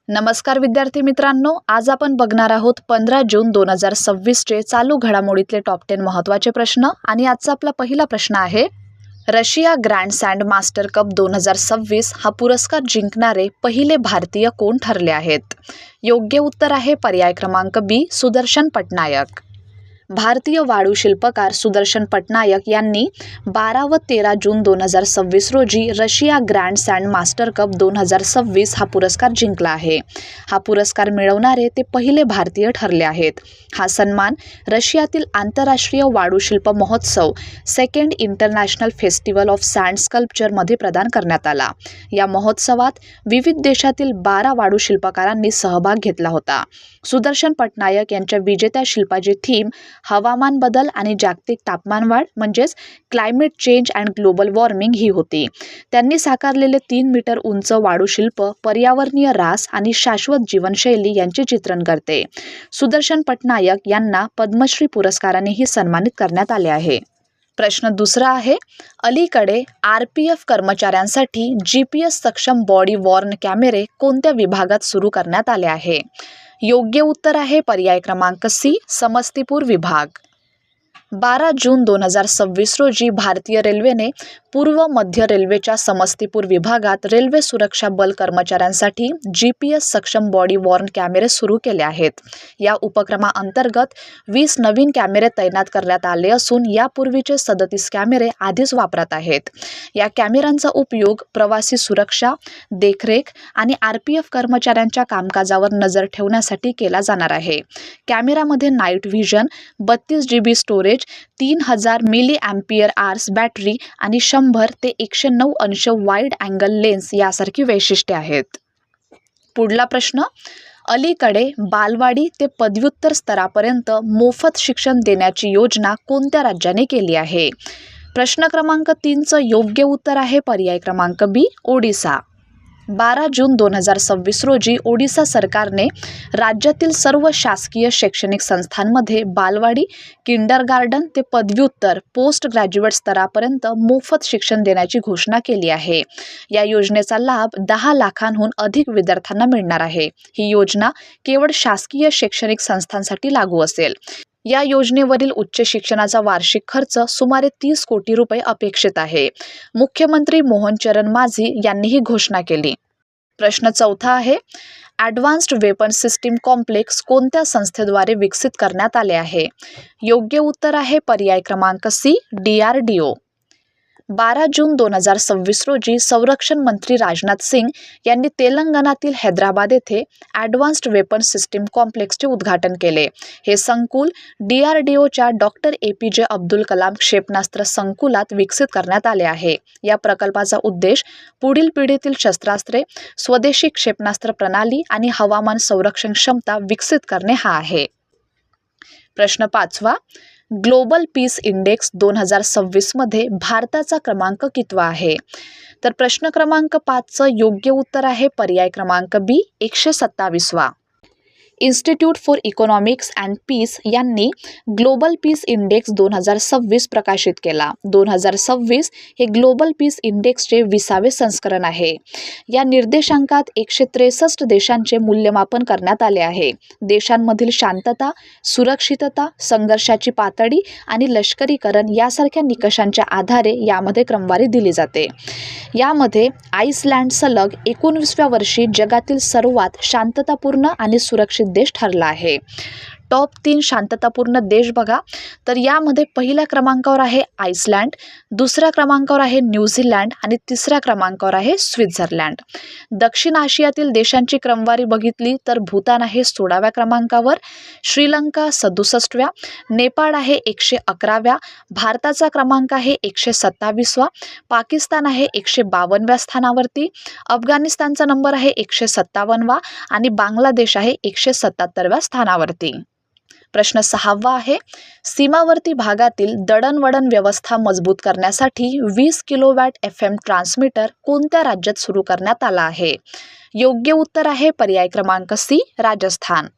नमस्कार विद्यार्थी मित्रांनो, आज आपण बघणार आहोत 15 जून 2026 चे चालू घडामोडीतले टॉप 10 महत्त्वाचे प्रश्न। आणि आजचा आपला पहिला प्रश्न आहे, रशिया ग्रँड सँड मास्टर कप 2026 हा पुरस्कार जिंकणारे पहिले भारतीय कोण ठरले आहेत? योग्य उत्तर आहे पर्याय क्रमांक बी, सुदर्शन पटनायक। भारतीय वाळू शिल्पकार सुदर्शन पटनायक यांनी 12 व 13 जून 2026 रोजी रशिया ग्रँड सँड मास्टर कप 2026 हा पुरस्कार जिंकला आहे। हा पुरस्कार मिळवणारे ते पहिले भारतीय ठरले आहेत। हा सन्मान रशियातील आंतरराष्ट्रीय वाळू शिल्प महोत्सव second international festival of sand स्कल्पचरमध्ये प्रदान करण्यात आला। या महोत्सवात विविध देशातील 12 वाळू शिल्पकारांनी सहभाग घेतला होता। सुदर्शन पटनायक यांच्या विजेत्या शिल्पाची थीम हवामान बदल आणि जागतिक तापमानवाढ म्हणजेच climate change and global warming ही होती। त्यांनी साकारलेले 3 मीटर उंच वाळू शिल्प पर्यावरणीय ऱ्हास आणि शाश्वत जीवनशैली यांचे चित्रण करते। सुदर्शन पटनायक यांना पद्मश्री पुरस्कारानेही सन्मानित करण्यात आले आहे। प्रश्न दुसरा आहे, अलीकडे RPF कर्मचाऱ्यांसाठी GPS सक्षम बॉडी वॉर्न कॅमेरे कोणत्या विभागात सुरू करण्यात आले आहे? योग्य उत्तर आहे पर्याय क्रमांक सी, समस्तीपुर विभाग। 12 जून 2026 रोजी भारतीय रेल्वेने पूर्व मध्य रेल्वेच्या समस्तीपुर विभागात रेल्वे सुरक्षा बल कर्मचाऱ्यांसाठी GPS सक्षम बॉडी वॉर्न कॅमेरे सुरू केले आहेत। या उपक्रमाअंतर्गत 20 नवीन कॅमेरे तैनात करण्यात आले असून यापूर्वीचे 37 कॅमेरे आधीच वापरात आहेत। या कॅमेऱ्यांचा उपयोग प्रवासी सुरक्षा, देखरेख आणि RPF कर्मचाऱ्यांच्या कामकाजावर नजर ठेवण्यासाठी केला जाणार आहे। कॅमेऱ्यामध्ये night vision, 32 GB storage, 3000 milliampere hours battery आणि 100 ते 109 अंश वाईड अँगल लेन्स यासारखी वैशिष्ट्ये आहेत। पुढला प्रश्न, अलीकडे बालवाडी ते पदव्युत्तर स्तरापर्यंत मोफत शिक्षण देण्याची योजना कोणत्या राज्याने केली आहे? प्रश्न क्रमांक 3चं योग्य उत्तर आहे पर्याय क्रमांक बी, ओडिसा। 12 जून 2026 रोजी ओडिसा सरकारने राज्यातील सर्व शासकीय शैक्षणिक संस्थांमध्ये बालवाडी, किंडरगार्टन ते पदव्युत्तर पोस्ट ग्रॅज्युएट स्तरापर्यंत मोफत शिक्षण देण्याची घोषणा केली आहे। या योजनेचा लाभ 10 लाखांहून अधिक विद्यार्थ्यांना मिळणार आहे। ही योजना केवळ शासकीय शैक्षणिक संस्थांसाठी लागू असेल। या योजनेवरील उच्च शिक्षणाचा वार्षिक खर्च सुमारे 30 कोटी रुपये अपेक्षित आहे। मुख्यमंत्री मोहन चरण माझी यांनी ही घोषणा केली। प्रश्न चौथा आहे, ॲडव्हान्स्ड वेपन सिस्टीम कॉम्प्लेक्स कोणत्या संस्थेद्वारे विकसित करण्यात आले आहे? योग्य उत्तर आहे पर्याय क्रमांक सी, DRDO। 12 जून 2026 रोजी संरक्षण मंत्री राजनाथ सिंग यांनी तेलंगणातील हैदराबाद येथे ॲडव्हान्स्ड वेपन सिस्टीम कॉम्प्लेक्सचे उद्घाटन केले। हे संकुल DRDOच्या डॉक्टर APJ अब्दुल कलाम क्षेपणास्त्र संकुलात विकसित करण्यात आले आहे। या प्रकल्पाचा उद्देश पुढील पिढीतील शस्त्रास्त्रे, स्वदेशी क्षेपणास्त्र प्रणाली आणि हवामान संरक्षण क्षमता विकसित करणे हा आहे। प्रश्न 5वा, ग्लोबल पीस इंडेक्स 2026 मध्ये भारताचा क्रमांक कितवा आहे? तर प्रश्न क्रमांक 5चं योग्य उत्तर आहे पर्याय क्रमांक बी, 127वा। Institute for economics and peace यांनी ग्लोबल पीस इंडेक्स 2026 प्रकाशित केला। 2026 हे ग्लोबल पीस इंडेक्सचे 20वे संस्करण आहे। या निर्देशांकात 163 देशांचे मूल्यमापन करण्यात आले आहे। देशांमधील शांतता, सुरक्षितता, संघर्षाची पातळी आणि लष्करीकरण यासारख्या निकषांच्या आधारे यामध्ये क्रमवारी दिली जाते। यामध्ये आइसलँड सलग 19व्या वर्षी जगातील सर्वात शांततापूर्ण आणि सुरक्षित देश ठरला आहे। टॉप 3 शांततापूर्ण देश बघा, तर यामध्ये पहिल्या क्रमांकावर आहे आइसलँड, दुसऱ्या क्रमांकावर आहे न्यूझीलँड आणि तिसऱ्या क्रमांकावर आहे स्वित्झर्लंड। दक्षिण आशियातील देशांची क्रमवारी बघितली तर भूतान आहे 16व्या क्रमांकावर, श्रीलंका 67व्या, नेपाळ आहे 111व्या, भारताचा क्रमांक आहे 127वा, पाकिस्तान आहे 152व्या स्थानावरती, अफगाणिस्तानचा नंबर आहे 157वा आणि बांगलादेश आहे 177व्या स्थानावरती। प्रश्न 6वा आहे, सीमावर्ती भागातील दळणवळण व्यवस्था मजबूत करण्यासाठी 20 किलोवॅट FM ट्रान्समीटर कोणत्या राज्यात सुरू करण्यात आला आहे? योग्य उत्तर आहे पर्याय क्रमांक सी, राजस्थान।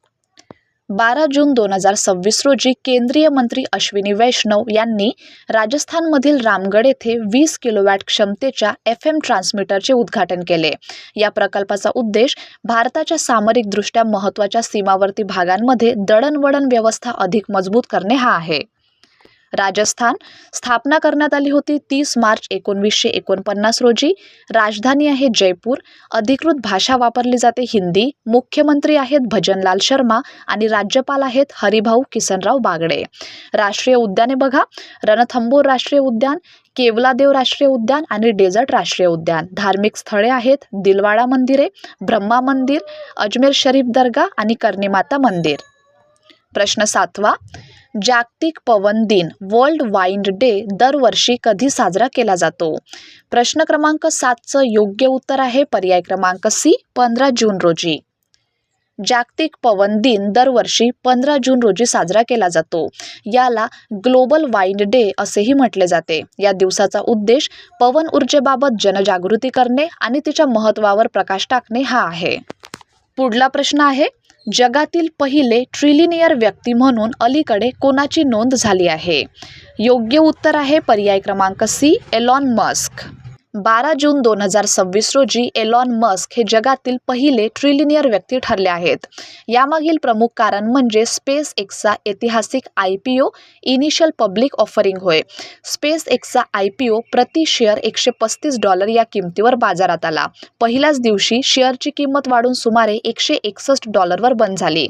12 जून 2026 रोजी केंद्रीय मंत्री अश्विनी वैष्णव यांनी राजस्थानमधील रामगड येथे 20 किलोवॅट क्षमतेच्या FM ट्रान्समीटरचे उद्घाटन केले। या प्रकल्पाचा उद्देश भारताच्या सामरिकदृष्ट्या महत्त्वाच्या सीमावर्ती भागांमध्ये दळणवळण व्यवस्था अधिक मजबूत करणे हा आहे। राजस्थान स्थापना करण्यात आली होती 30 मार्च 1949 रोजी। राजधानी आहे जयपूर। अधिकृत भाषा वापरली जाते हिंदी। मुख्यमंत्री आहेत भजनलाल शर्मा आणि राज्यपाल आहेत हरिभाऊ किसनराव बागडे। राष्ट्रीय उद्याने बघा, रणथंबोर राष्ट्रीय उद्यान, केवलादेव राष्ट्रीय उद्यान आणि डेझर्ट राष्ट्रीय उद्यान। धार्मिक स्थळे आहेत दिलवाडा मंदिरे, ब्रह्मा मंदिर, अजमेर शरीफ दर्गा आणि कर्णीमाता मंदिर। प्रश्न 7वा, जागतिक पवन दिन वर्ल्ड वाइंड डे दरवर्षी कधी साजरा केला जातो? प्रश्न क्रमांक 7चं योग्य उत्तर आहे पर्याय क्रमांक सी, 15 जून रोजी। जागतिक पवन दिन दरवर्षी 15 जून रोजी साजरा केला जातो। याला ग्लोबल वाइंड डे असेही म्हटले जाते। या दिवसाचा उद्देश पवन ऊर्जेबाबत जनजागृती करणे आणि तिच्या महत्त्वावर प्रकाश टाकणे हा आहे। पुढला प्रश्न आहे, जगातील पहिले ट्रिलिनियर व्यक्ती म्हणून अलीकडे कोणाची नोंद झाली आहे? योग्य उत्तर आहे पर्याय क्रमांक सी, एलॉन मस्क। 12 जून 2026 रोजी एलॉन मस्क हे जगातील पहिले ट्रिलिनियर व्यक्ती ठरले आहेत। यामागील प्रमुख कारण म्हणजे स्पेस एक्सचा ऐतिहासिक IPO इनिशियल पब्लिक ऑफरिंग होय। स्पेस एक्सचा IPO प्रति शेअर $135 या किमतीवर बाजारात आला। पहिल्याच दिवशी शेअरची किंमत वाढून सुमारे $161 वर बंद झाली।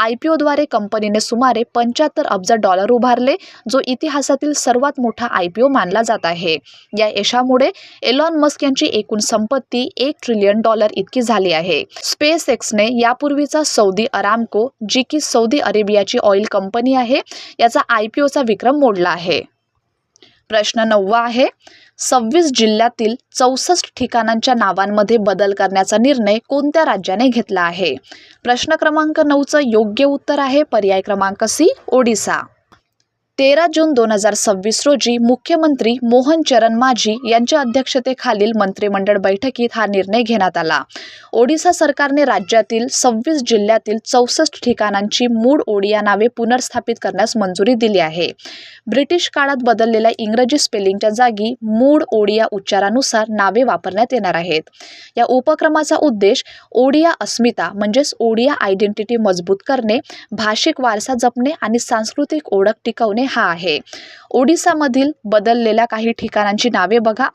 IPOद्वारे कंपनीने सुमारे $75 अब्ज उभारले, जो इतिहासातील सर्वात मोठा IPO मानला जात आहे। या यशामुळे एलॉन मस्क यांची एकूण संपत्ती $1 ट्रिलियन इतकी झाली आहे। स्पेस एक्सने यापूर्वीचा सौदी अरामको, जी की सौदी अरेबियाची ऑइल कंपनी आहे, याचा IPOचा विक्रम मोडला आहे। प्रश्न 9वा आहे, 26 जिल्ह्यातील 64 ठिकाणांच्या नावांमध्ये बदल करण्याचा निर्णय कोणत्या राज्याने घेतला आहे? प्रश्न क्रमांक 9चं योग्य उत्तर आहे पर्याय क्रमांक सी, ओडिसा। 13 जून 2026 रोजी मुख्यमंत्री मोहन चरण माझी यांच्या अध्यक्षतेखालील मंत्रिमंडळ बैठकीत हा निर्णय घेण्यात आला। ओडिशा सरकारने राज्यातील 26 जिल्ह्यातील 64 ठिकाणांची मूळ ओडिया नावे पुनर्स्थापित करण्यास मंजुरी दिली आहे। ब्रिटिश काळात बदललेल्या इंग्रजी स्पेलिंगच्या जागी मूळ ओडिया उच्चारानुसार नावे वापरण्यात येणार आहेत। या उपक्रमाचा उद्देश ओडिया अस्मिता म्हणजेच ओडिया आयडेंटिटी मजबूत करणे, भाषिक वारसा जपणे आणि सांस्कृतिक ओळख टिकवणे हा आहे। ओडिसामधील बदललेल्या काही ठिकाणांची नावे बघा।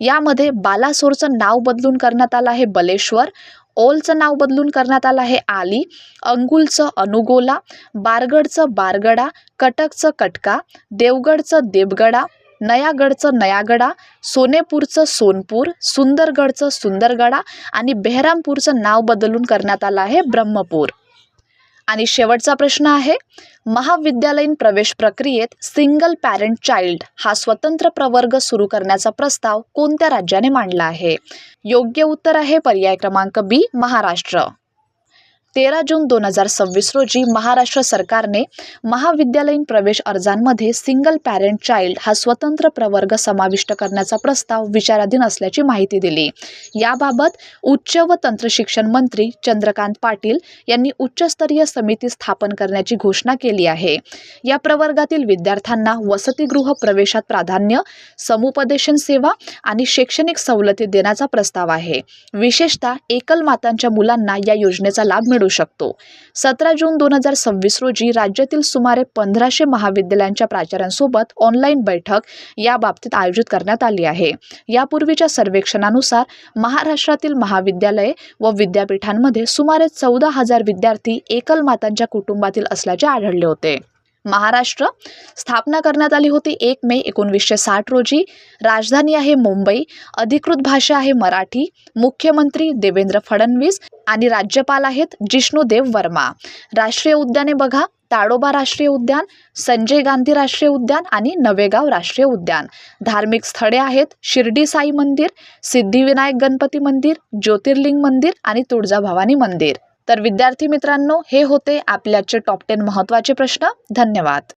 यामध्ये बालासोरचं नाव बदलून करण्यात आलं आहे बलेश्वर, ओलचं नाव बदलून करण्यात आलं आहे आली, अंगुलचं अनुगोला, बारगडचं बारगडा, कटकचं कटका, देवगडचं देवगडा, नयागडचं नयागडा, सोनेपूरचं सोनपूर, सुंदरगडचं सुंदरगडा आणि बेहरामपूरचं नाव बदलून करण्यात आलं आहे ब्रह्मपूर। आणि शेवटचा प्रश्न आहे, महाविद्यालयीन प्रवेश प्रक्रियेत सिंगल पॅरेंट चाइल्ड हा स्वतंत्र प्रवर्ग सुरू करण्याचा प्रस्ताव कोणत्या राज्याने मांडला आहे? योग्य उत्तर आहे पर्याय क्रमांक बी, महाराष्ट्र। 13 जून 2026 रोजी महाराष्ट्र सरकारने महाविद्यालयीन प्रवेश अर्जांमध्ये सिंगल पॅरेंट चाइल्ड हा स्वतंत्र प्रवर्ग समाविष्ट करण्याचा प्रस्ताव विचाराधीन असल्याची माहिती दिली। याबाबत उच्च व तंत्रशिक्षण मंत्री चंद्रकांत पाटील यांनी उच्चस्तरीय समिती स्थापन करण्याची घोषणा केली आहे। या प्रवर्गातील विद्यार्थ्यांना वसतिगृह प्रवेशात प्राधान्य, समुपदेशन सेवा आणि शैक्षणिक सवलती देण्याचा प्रस्ताव आहे। विशेषतः एकल मातांच्या मुलांना या योजनेचा लाभ मिळू शकतो। 17 जून 2026 रोजी राज्यातील सुमारे 1500 महाविद्यालयांच्या प्राचार्यांसोबत ऑनलाईन बैठक या बाबतीत आयोजित करण्यात आली आहे। यापूर्वीच्या सर्वेक्षणानुसार महाराष्ट्रातील महाविद्यालये व विद्यापीठांमध्ये सुमारे 14,000 विद्यार्थी एकल मातांच्या कुटुंबातील असल्याचे आढळले होते। महाराष्ट्र स्थापना करण्यात आली होती 1 मे 1960 रोजी। राजधानी आहे मुंबई। अधिकृत भाषा आहे मराठी। मुख्यमंत्री देवेंद्र फडणवीस आणि राज्यपाल आहेत जिष्णुदेव वर्मा। राष्ट्रीय उद्याने बघा, ताडोबा राष्ट्रीय उद्यान, संजय गांधी राष्ट्रीय उद्यान आणि नवेगाव राष्ट्रीय उद्यान। धार्मिक स्थळे आहेत शिर्डी साई मंदिर, सिद्धिविनायक गणपती मंदिर, ज्योतिर्लिंग मंदिर आणि तुळजाभवानी मंदिर। तर विद्यार्थी मित्रांनो, हे होते आपल्याचे टॉप 10 महत्त्वाचे प्रश्न। धन्यवाद।